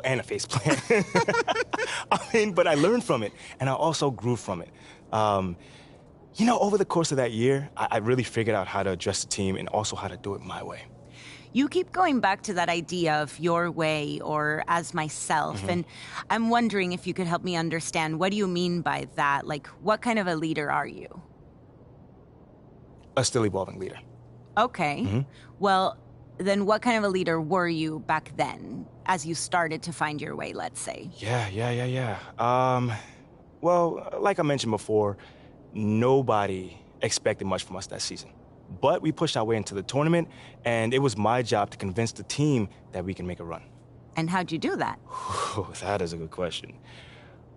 and a face plant. But I learned from it, and I also grew from it. Over the course of that year, I really figured out how to address the team and also how to do it my way. You keep going back to that idea of your way or as myself, and I'm wondering if you could help me understand, what do you mean by that? Like, what kind of a leader are you? A still evolving leader. Okay. Well, then what kind of a leader were you back then, as you started to find your way, let's say? Yeah. Well, like I mentioned before, nobody expected much from us that season. But we pushed our way into the tournament, and it was my job to convince the team that we can make a run. And how'd you do that? That is a good question.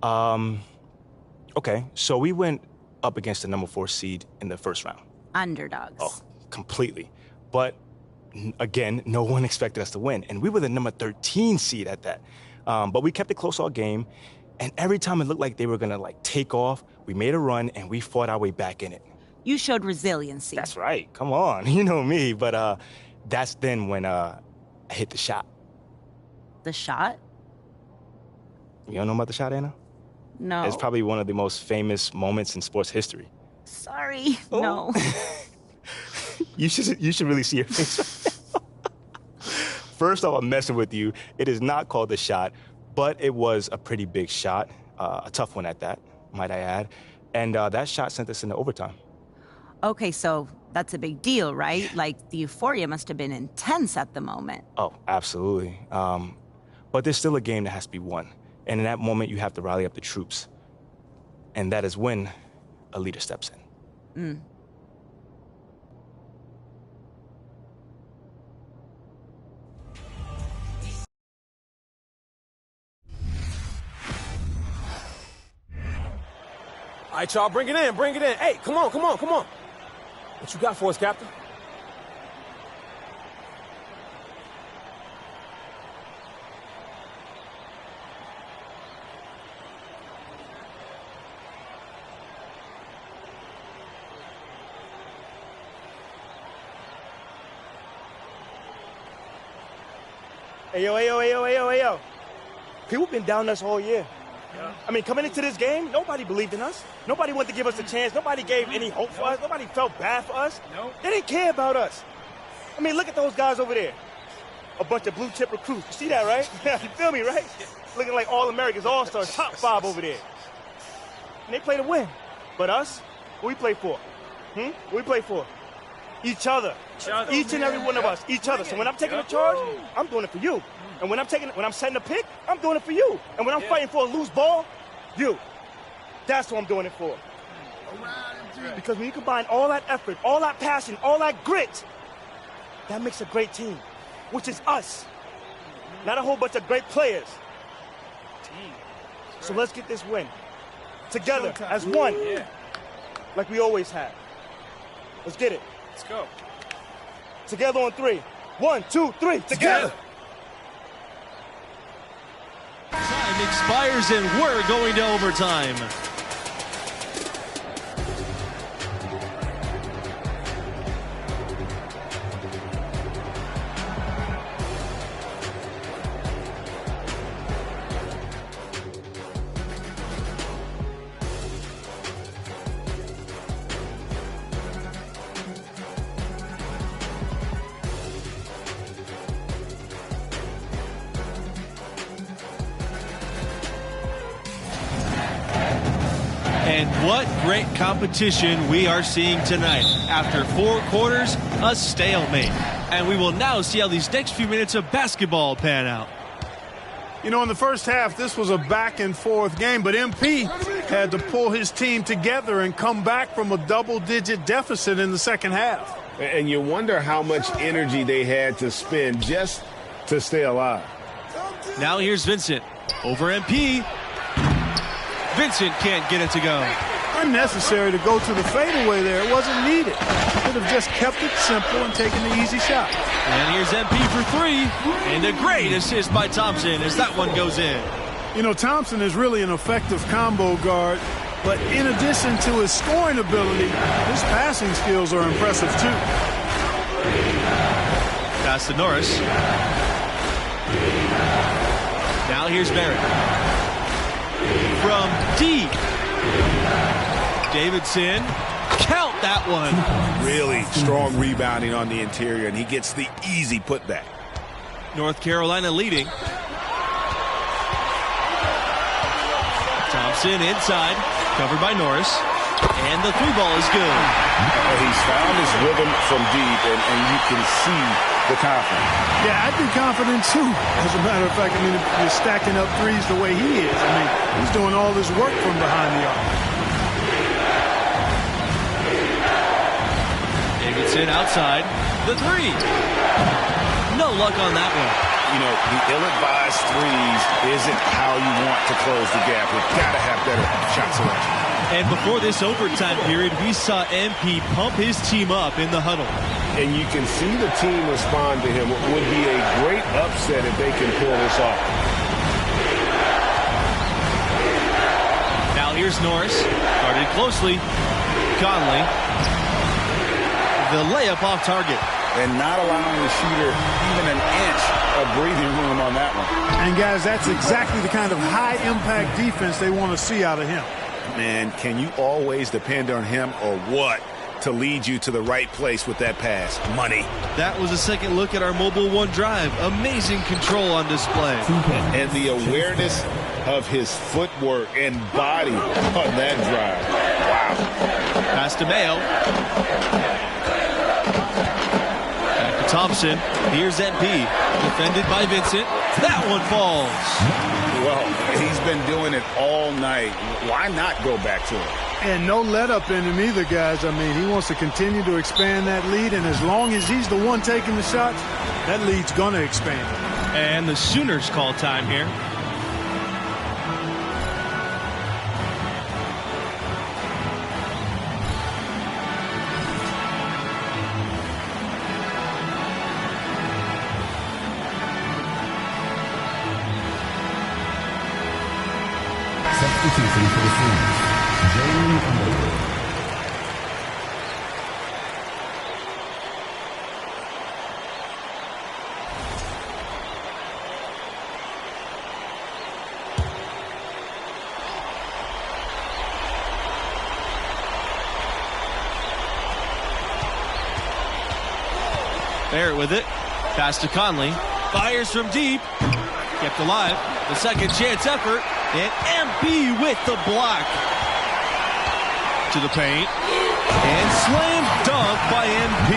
Okay, so we went up against the number 4 seed in the first round. Underdogs. Oh, completely. But again, no one expected us to win, and we were the number 13 seed at that. But we kept it close all game, and every time it looked like they were gonna take off, we made a run and we fought our way back in it. You showed resiliency. That's right. Come on, you know me. But that's then when I hit the shot. The shot? You don't know about the shot, Anna? No. It's probably one of the most famous moments in sports history. Sorry, no. You should really see your face right now. First off, I'm messing with you. It is not called the shot, but it was a pretty big shot, a tough one at that, might I add. And that shot sent us into overtime. Okay, so that's a big deal, right? Like, the euphoria must have been intense at the moment. Oh, absolutely. But there's still a game that has to be won. And in that moment, you have to rally up the troops. And that is when a leader steps in. All right, y'all, bring it in. Hey, come on. What you got for us, Captain? Hey, yo. People been down us all year. Yeah. Coming into this game, nobody believed in us. Nobody wanted to give us a chance. Nobody gave any hope for us. Nobody felt bad for us. No. They didn't care about us. Look at those guys over there. A bunch of blue-chip recruits. You see that, right? You feel me, right? Looking like All-Americans, All-Stars, top 5 over there. And they play to win. But us, what we play for? What we play for? Each other. Each and every one of us. Each other. So when I'm taking the charge, I'm doing it for you. And when I'm setting a pick, I'm doing it for you. And when I'm fighting for a loose ball, you. That's what I'm doing it for. Because when you combine all that effort, all that passion, all that grit, that makes a great team, which is us. Not a whole bunch of great players. So let's get this win. Together, as one. Like we always have. Let's get it. Let's go. Together on 3. 1, 2, 3. Together. Time expires and we're going to overtime. And what great competition we are seeing tonight. After 4 quarters, a stalemate. And we will now see how these next few minutes of basketball pan out. In the first half, this was a back-and-forth game, but MP had to pull his team together and come back from a double-digit deficit in the second half. And you wonder how much energy they had to spend just to stay alive. Now here's Vincent over MP. Vincent can't get it to go. Unnecessary to go to the fadeaway there. It wasn't needed. Could have just kept it simple and taken the easy shot. And here's MP for 3. And a great assist by Thompson as that one goes in. Thompson is really an effective combo guard, but in addition to his scoring ability, his passing skills are impressive too. Pass to Norris. Now Now here's Barrett. From deep. Davidson. Count that one. Really strong rebounding on the interior, and he gets the easy putback. North Carolina leading. Thompson inside, covered by Norris. And the three ball is good. He's found his rhythm from deep, and you can see the confidence. Yeah, I'd be confident too. As a matter of fact, I mean, if you're stacking up threes the way he is, I mean, he's doing all this work from behind the arc. Davidson outside, the three. No luck on that one. You know, the ill-advised threes isn't how you want to close the gap. You've got to have better shot selection. And before this overtime period, we saw MP pump his team up in the huddle. And you can see the team respond to him. It would be a great upset if they can pull this off. Now here's Norris, guarded closely. Conley. The layup off target. And not allowing the shooter even an inch of breathing room on that one. And guys, that's exactly the kind of high-impact defense they want to see out of him. Man, can you always depend on him or what to lead you to the right place with that pass? Money. That was a second look at our Mobile One drive. Amazing control on display. And the awareness of his footwork and body on that drive. Wow. Pass to Mayo. Back to Thompson. Here's MP. Defended by Vincent. That one falls. Well, he's been doing it all night. Why not go back to him? And no let-up in him either, guys. I mean, he wants to continue to expand that lead, and as long as he's the one taking the shots, that lead's going to expand. And the Sooners call time here. Substitution for the Sooners, Jalen Underwood. Barrett with it. Pass to Conley. Fires from deep. Kept alive. The second chance effort. And MP with the block. To the paint. And slam dunk by MP.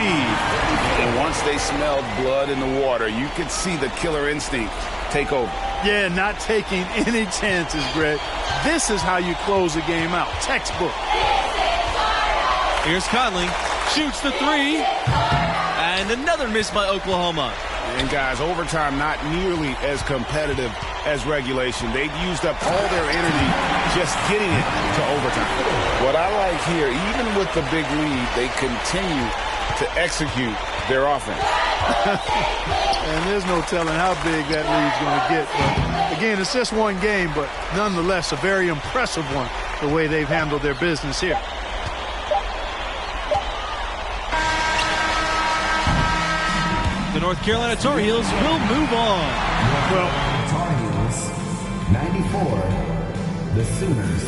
And once they smelled blood in the water, you could see the killer instinct take over. Yeah, not taking any chances, Greg. This is how you close a game out. Textbook. Here's Conley. Shoots the three. And another miss by Oklahoma. And guys, overtime not nearly as competitive as regulation. They've used up all their energy just getting it to overtime. What I like here, even with the big lead, they continue to execute their offense. And there's no telling how big that lead's going to get. But again, it's just one game, but nonetheless a very impressive one, the way they've handled their business here. The North Carolina Tar Heels will move on. Well, Tar Heels, 94. The Sooners,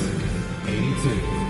82.